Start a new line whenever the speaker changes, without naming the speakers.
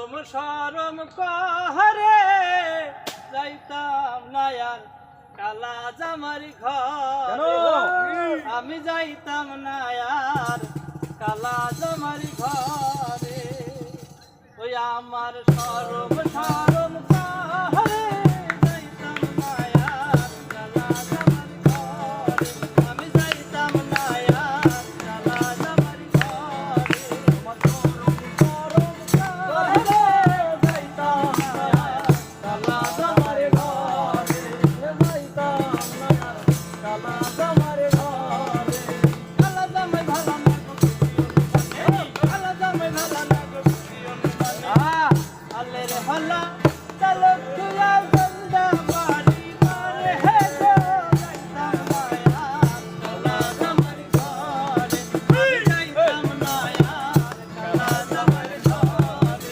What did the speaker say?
সরম কহরে যাইতাম না আর কালা জামার ঘরে আমি যাইতাম না আর কালা জামার ঘরে ওই আমার সরম সরম কহরে যাইতাম না আর কালা জামার ঘরে আমি যাইতাম না আর কালা জামার ঘরে আমার সরম সরম কহরে যাইতাম না আর কালা জামার ঘরে যাইতাম না আর কালা জামার ঘরে কালা জামাই ভালো না কালা জামাই ভালো না আল্লের হল্লা চলো তুয়া গন্দা বাড়ি মারে হে গো যাইতাম না আর কালা জামার ঘরে আমি যাইতাম না আর কালা জামার ঘরে